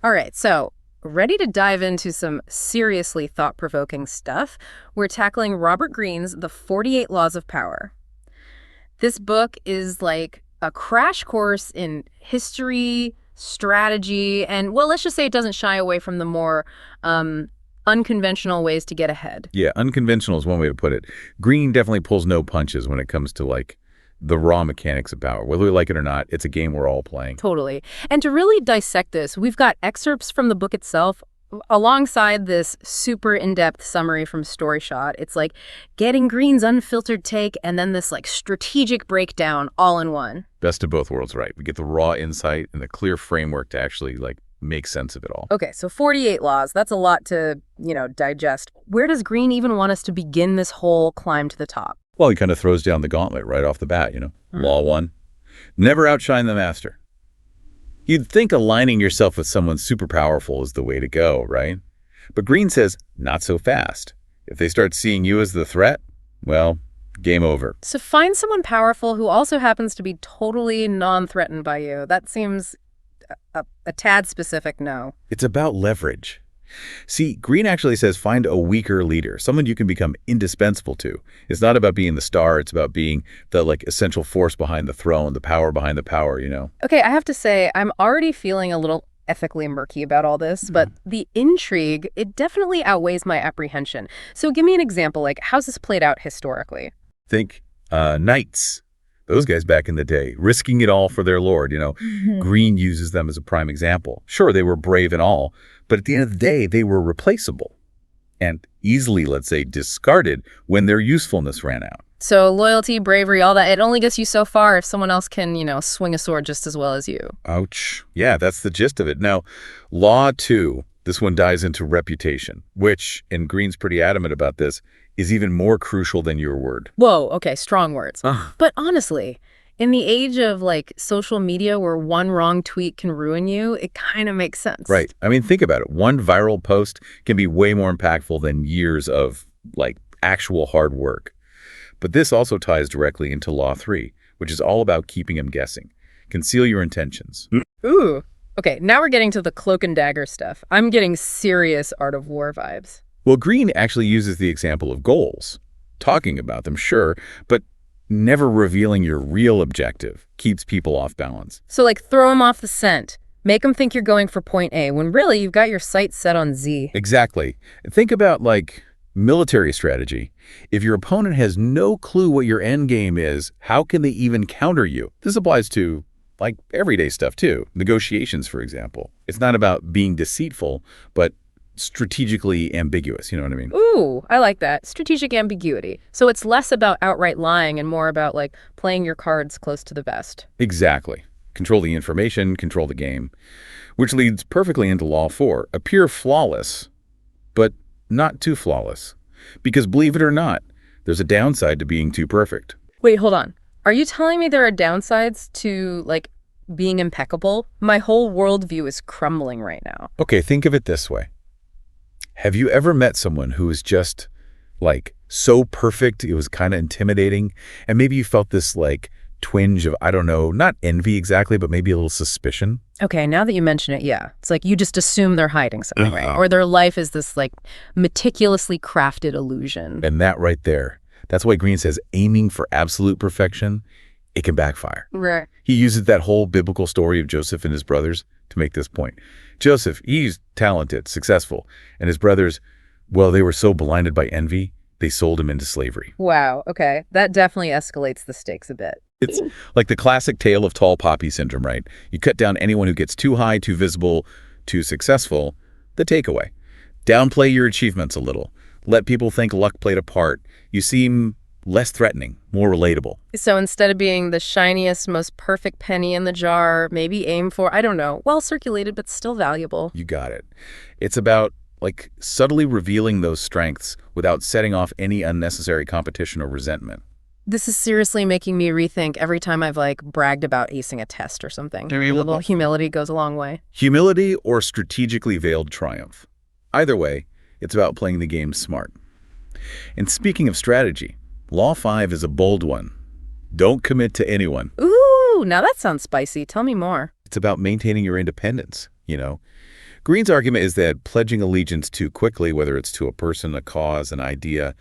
All right, so ready to dive into some seriously thought-provoking stuff? We're tackling Robert Greene's The 48 Laws of Power. This book is like a crash course in history, strategy, and, well, let's just say it doesn't shy away from the more unconventional ways to get ahead. Yeah, unconventional is one way to put it. Greene definitely pulls no punches when it comes to, like, the raw mechanics of power. Whether we like it or not, it's a game we're all playing. Totally. And to really dissect this, we've got excerpts from the book itself alongside this super in-depth summary from StoryShot. It's like getting Greene's unfiltered take and then this like strategic breakdown all in one. Best of both worlds, right? We get the raw insight and the clear framework to actually, like, make sense of it all. Okay, so 48 laws, that's a lot to, digest. Where does Greene even want us to begin this whole climb to the top? Well, he kind of throws down the gauntlet right off the bat, Law 1, never outshine the master. You'd think aligning yourself with someone super powerful is the way to go, right? But Greene says, not so fast. If they start seeing you as the threat, well, game over. So find someone powerful who also happens to be totally non-threatened by you. That seems a tad specific, no. It's about leverage. See, Greene actually says find a weaker leader, someone you can become indispensable to. It's not about being the star, it's about being the, like, essential force behind the throne, the power behind the power, Okay, I have to say, I'm already feeling a little ethically murky about all this, but the intrigue, it definitely outweighs my apprehension. So give me an example, like, how's this played out historically? Think knights. Those guys back in the day, risking it all for their lord, Greene uses them as a prime example. Sure, they were brave and all, but at the end of the day, they were replaceable and easily, let's say, discarded when their usefulness ran out. So loyalty, bravery, all that, it only gets you so far if someone else can, swing a sword just as well as you. Ouch. Yeah, that's the gist of it. Now, Law 2, this one dives into reputation, which, and Greene's pretty adamant about this, is even more crucial than your word. Whoa, okay, strong words. But honestly, in the age of, like, social media where one wrong tweet can ruin you, it kind of makes sense. Right. I mean, think about it. One viral post can be way more impactful than years of, like, actual hard work. But this also ties directly into Law 3, which is all about keeping them guessing. Conceal your intentions. Ooh. Okay, now we're getting to the cloak and dagger stuff. I'm getting serious Art of War vibes. Well, Greene actually uses the example of goals. Talking about them, sure, but never revealing your real objective keeps people off balance. So, like, throw them off the scent. Make them think you're going for point A, when really you've got your sights set on Z. Exactly. Think about, like, military strategy. If your opponent has no clue what your end game is, how can they even counter you? This applies to, like, everyday stuff, too. Negotiations, for example. It's not about being deceitful, but strategically ambiguous, you know what I mean? Ooh, I like that. Strategic ambiguity. So it's less about outright lying and more about, like, playing your cards close to the vest. Exactly. Control the information, control the game. Which leads perfectly into Law 4. Appear flawless, but not too flawless. Because believe it or not, there's a downside to being too perfect. Wait, hold on. Are you telling me there are downsides to, like, being impeccable? My whole worldview is crumbling right now. Okay, think of it this way. Have you ever met someone who is just, like, so perfect it was kind of intimidating? And maybe you felt this, like, twinge of, I don't know, not envy exactly, but maybe a little suspicion? Okay, now that you mention it, yeah. It's like you just assume they're hiding something, right? Or their life is this, like, meticulously crafted illusion. And that right there, that's why Greene says aiming for absolute perfection, it can backfire. Right. He uses that whole biblical story of Joseph and his brothers to make this point. Joseph, he's talented, successful, and his brothers, well, they were so blinded by envy, they sold him into slavery. Wow, okay. That definitely escalates the stakes a bit. It's like the classic tale of tall poppy syndrome, right? You cut down anyone who gets too high, too visible, too successful. The takeaway. Downplay your achievements a little. Let people think luck played a part. You seem less threatening, more relatable. So instead of being the shiniest, most perfect penny in the jar, maybe aim for, I don't know, well-circulated but still valuable. You got it. It's about, like, subtly revealing those strengths without setting off any unnecessary competition or resentment. This is seriously making me rethink every time I've, like, bragged about acing a test or something. A little humility goes a long way. Humility or strategically veiled triumph. Either way, it's about playing the game smart. And speaking of strategy, Law 5 is a bold one. Don't commit to anyone. Ooh, now that sounds spicy. Tell me more. It's about maintaining your independence, Greene's argument is that pledging allegiance too quickly, whether it's to a person, a cause, an idea,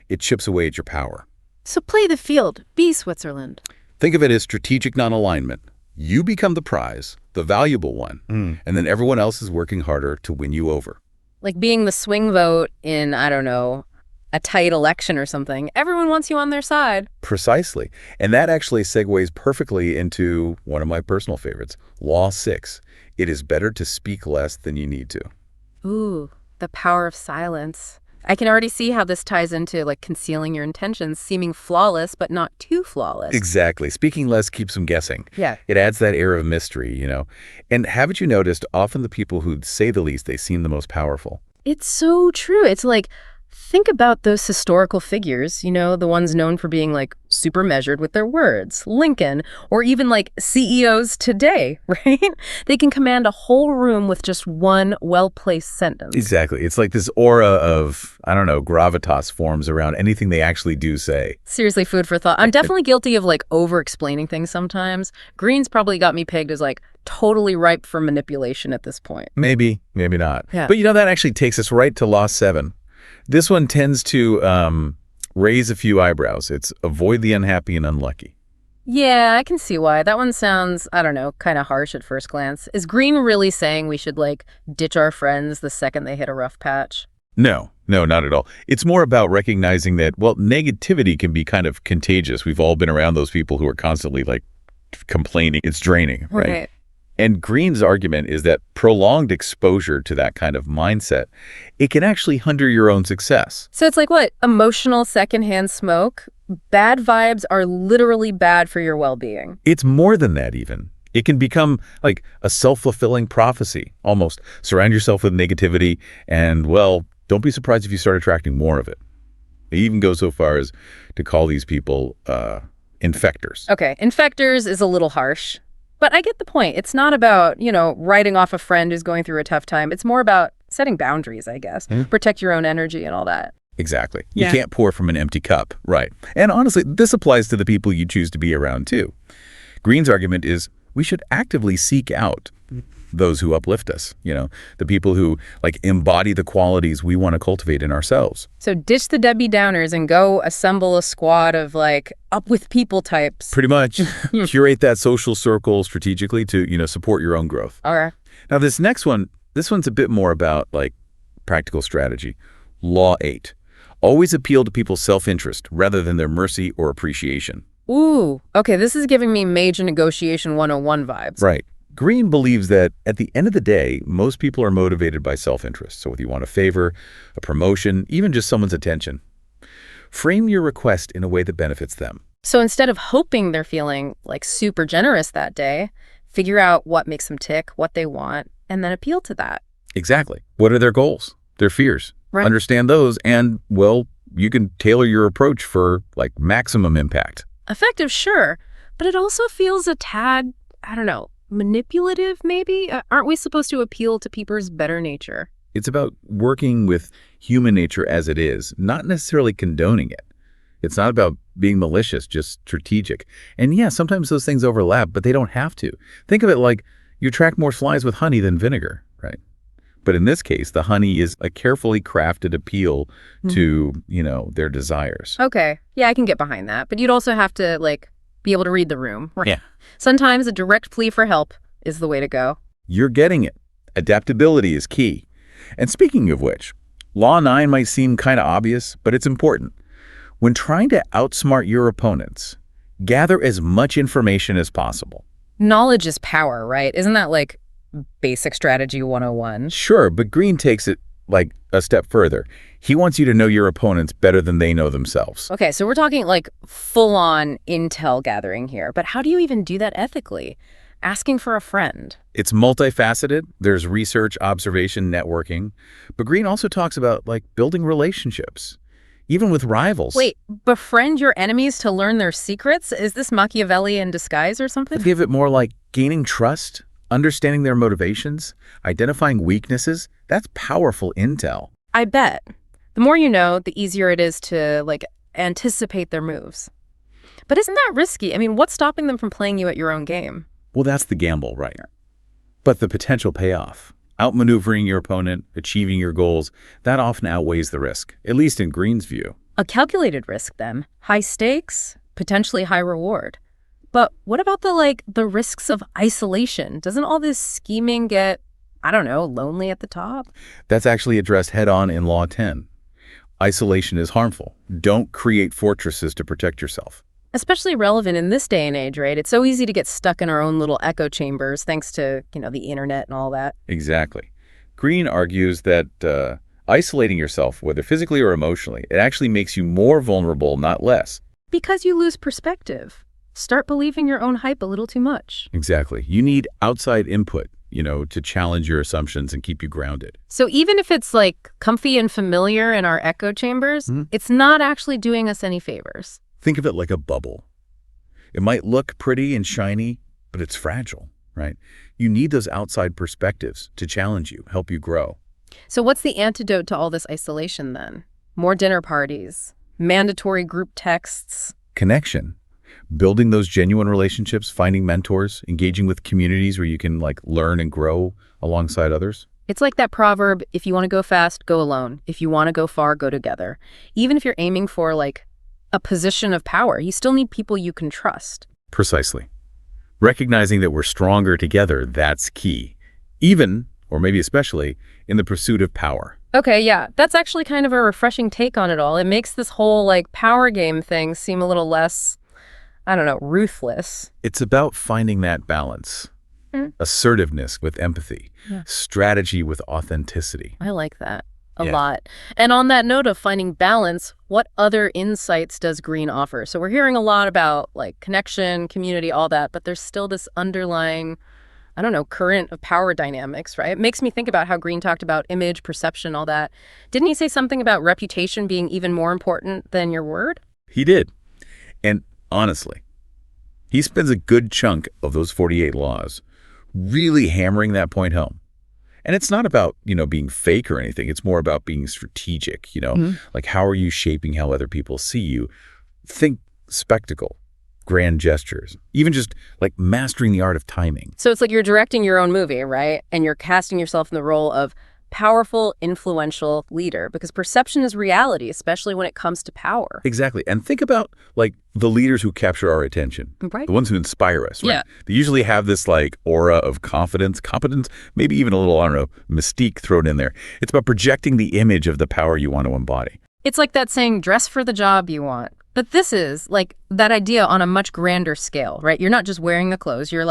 it chips away at your power. So play the field. Be Switzerland. Think of it as strategic non-alignment. You become the prize, the valuable one, and then everyone else is working harder to win you over. Like being the swing vote in, I don't know, a tight election or something. Everyone wants you on their side. Precisely. And that actually segues perfectly into one of my personal favorites, Law 6. It is better to speak less than you need to. Ooh, the power of silence. I can already see how this ties into like concealing your intentions, seeming flawless, but not too flawless. Exactly. Speaking less keeps them guessing. Yeah. It adds that air of mystery, you know. And haven't you noticed, often the people who say the least, they seem the most powerful. It's so true. It's like, think about those historical figures, you know, the ones known for being like super measured with their words, Lincoln, or even like CEOs today, right? They can command a whole room with just one well-placed sentence. Exactly. It's like this aura of, I don't know, gravitas forms around anything they actually do say. Seriously, food for thought. I'm definitely guilty of like over-explaining things sometimes. Greene's probably got me pegged as like totally ripe for manipulation at this point. Maybe, maybe not. Yeah. But you know, that actually takes us right to Law 7. This one tends to raise a few eyebrows. It's avoid the unhappy and unlucky. Yeah, I can see why. That one sounds, I don't know, kind of harsh at first glance. Is Greene really saying we should, like, ditch our friends the second they hit a rough patch? No, not at all. It's more about recognizing that, well, negativity can be kind of contagious. We've all been around those people who are constantly, like, complaining. It's draining, right? And Greene's argument is that prolonged exposure to that kind of mindset, it can actually hinder your own success. So it's like what? Emotional secondhand smoke? Bad vibes are literally bad for your well-being. It's more than that even. It can become like a self-fulfilling prophecy, almost. Surround yourself with negativity and, well, don't be surprised if you start attracting more of it. They even go so far as to call these people infectors. Okay, infectors is a little harsh. But I get the point. It's not about, you know, writing off a friend who's going through a tough time. It's more about setting boundaries, I guess. Protect your own energy and all that. Exactly. Yeah. You can't pour from an empty cup. Right. And honestly, this applies to the people you choose to be around, too. Greene's argument is we should actively seek out those who uplift us, you know, the people who, like, embody the qualities we want to cultivate in ourselves. So ditch the Debbie Downers and go assemble a squad of, like, up with people types. Pretty much. Curate that social circle strategically to, you know, support your own growth. All right. Now, this one's a bit more about, like, practical strategy. Law 8. Always appeal to people's self-interest rather than their mercy or appreciation. Ooh, okay, this is giving me major negotiation 101 vibes. Right. Greene believes that at the end of the day, most people are motivated by self-interest. So whether you want a favor, a promotion, even just someone's attention, frame your request in a way that benefits them. So instead of hoping they're feeling like super generous that day, figure out what makes them tick, what they want, and then appeal to that. Exactly. What are their goals, their fears? Right. Understand those, and, well, you can tailor your approach for, like, maximum impact. Effective, sure, but it also feels a tad, I don't know, manipulative, maybe? Aren't we supposed to appeal to people's better nature? It's about working with human nature as it is, not necessarily condoning it. It's not about being malicious, just strategic. And yeah, sometimes those things overlap, but they don't have to. Think of it like you attract more flies with honey than vinegar, right? But in this case, the honey is a carefully crafted appeal to, you know, their desires. Okay, yeah, I can get behind that. But you'd also have to, like, be able to read the room. Right? Yeah. Sometimes a direct plea for help is the way to go. You're getting it. Adaptability is key. And speaking of which, Law 9 might seem kind of obvious, but it's important. When trying to outsmart your opponents, gather as much information as possible. Knowledge is power, right? Isn't that like basic strategy 101? Sure, but Greene takes it like a step further. He wants you to know your opponents better than they know themselves. Okay, so we're talking like full-on intel gathering here, but how do you even do that ethically? Asking for a friend. It's multifaceted. There's research, observation, networking. But Greene also talks about, like, building relationships, even with rivals. Wait, befriend your enemies to learn their secrets? Is this Machiavelli in disguise or something? Give it more like gaining trust, understanding their motivations, identifying weaknesses. That's powerful intel. I bet. The more you know, the easier it is to, like, anticipate their moves. But isn't that risky? I mean, what's stopping them from playing you at your own game? Well, that's the gamble, right? But the potential payoff. Outmaneuvering your opponent, achieving your goals, that often outweighs the risk, at least in Greene's view. A calculated risk, then. High stakes, potentially high reward. But what about the risks of isolation? Doesn't all this scheming get, I don't know, lonely at the top? That's actually addressed head-on in Law 10. Isolation is harmful. Don't create fortresses to protect yourself. Especially relevant in this day and age, right? It's so easy to get stuck in our own little echo chambers thanks to, the internet and all that. Exactly. Greene argues that isolating yourself, whether physically or emotionally, it actually makes you more vulnerable, not less. Because you lose perspective. Start believing your own hype a little too much. Exactly. You need outside input, to challenge your assumptions and keep you grounded. So even if it's comfy and familiar in our echo chambers, it's not actually doing us any favors. Think of it like a bubble. It might look pretty and shiny, but it's fragile, right? You need those outside perspectives to challenge you, help you grow. So what's the antidote to all this isolation then? More dinner parties, mandatory group texts. Connection. Building those genuine relationships, finding mentors, engaging with communities where you can learn and grow alongside others. It's like that proverb, if you want to go fast, go alone. If you want to go far, go together. Even if you're aiming for a position of power, you still need people you can trust. Precisely. Recognizing that we're stronger together, that's key. Even, or maybe especially, in the pursuit of power. Okay, yeah, that's actually kind of a refreshing take on it all. It makes this whole power game thing seem a little less, I don't know, ruthless. It's about finding that balance. Assertiveness with empathy. Yeah. Strategy with authenticity. I like that a lot. And on that note of finding balance, what other insights does Greene offer? So we're hearing a lot about connection, community, all that, but there's still this underlying, I don't know, current of power dynamics, right? It makes me think about how Greene talked about image, perception, all that. Didn't he say something about reputation being even more important than your word? He did. And honestly, he spends a good chunk of those 48 laws really hammering that point home. And it's not about, being fake or anything. It's more about being strategic, how are you shaping how other people see you? Think spectacle, grand gestures, even just mastering the art of timing. So it's like you're directing your own movie, right? And you're casting yourself in the role of powerful, influential leader, because perception is reality, especially when it comes to power. Exactly. And think about the leaders who capture our attention, right? The ones who inspire us, right? Yeah. They usually have this aura of confidence, competence, maybe even a little, I don't know, mystique thrown in there. It's about projecting the image of the power you want to embody. It's like that saying, dress for the job you want. But this is that idea on a much grander scale, right? You're not just wearing the clothes, you're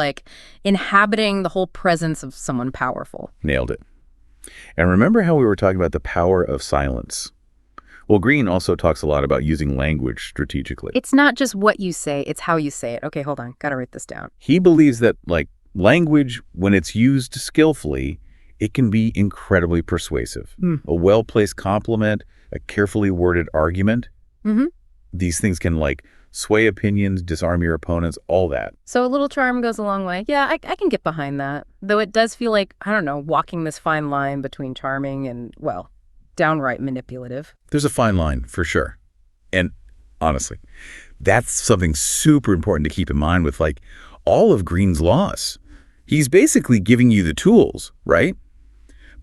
inhabiting the whole presence of someone powerful. Nailed it. And remember how we were talking about the power of silence? Well, Greene also talks a lot about using language strategically. It's not just what you say, it's how you say it. Okay, hold on. Gotta write this down. He believes that, language, when it's used skillfully, it can be incredibly persuasive. A well-placed compliment, a carefully worded argument. These things can, sway opinions, disarm your opponents, all that. So a little charm goes a long way. Yeah, I can get behind that. Though it does feel I don't know, walking this fine line between charming and, well, downright manipulative. There's a fine line, for sure. And honestly, that's something super important to keep in mind with, all of Greene's laws. He's basically giving you the tools, right?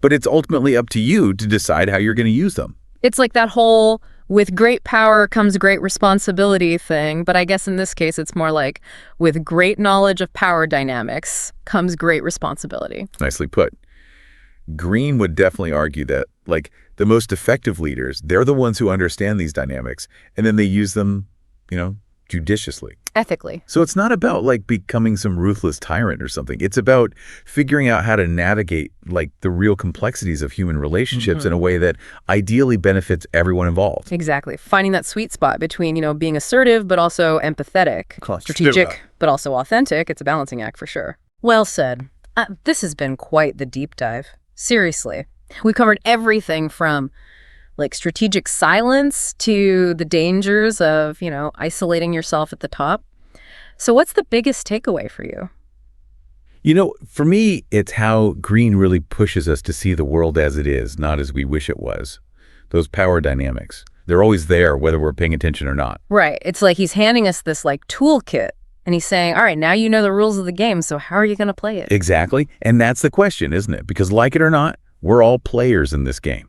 But it's ultimately up to you to decide how you're going to use them. It's like that whole with great power comes great responsibility thing, but I guess in this case it's more with great knowledge of power dynamics comes great responsibility. Nicely put. Greene would definitely argue that, the most effective leaders, they're the ones who understand these dynamics, and then they use them, judiciously. Ethically. So it's not about, becoming some ruthless tyrant or something. It's about figuring out how to navigate, the real complexities of human relationships in a way that ideally benefits everyone involved. Exactly. Finding that sweet spot between, being assertive but also empathetic, strategic but also authentic. It's a balancing act for sure. Well said. This has been quite the deep dive. Seriously. We covered everything from strategic silence to the dangers of, isolating yourself at the top. So what's the biggest takeaway for you? For me, it's how Greene really pushes us to see the world as it is, not as we wish it was. Those power dynamics, they're always there, whether we're paying attention or not. Right. It's he's handing us this toolkit, And he's saying, all right, now you know the rules of the game, so how are you going to play it? Exactly. And that's the question, isn't it? Because like it or not, we're all players in this game.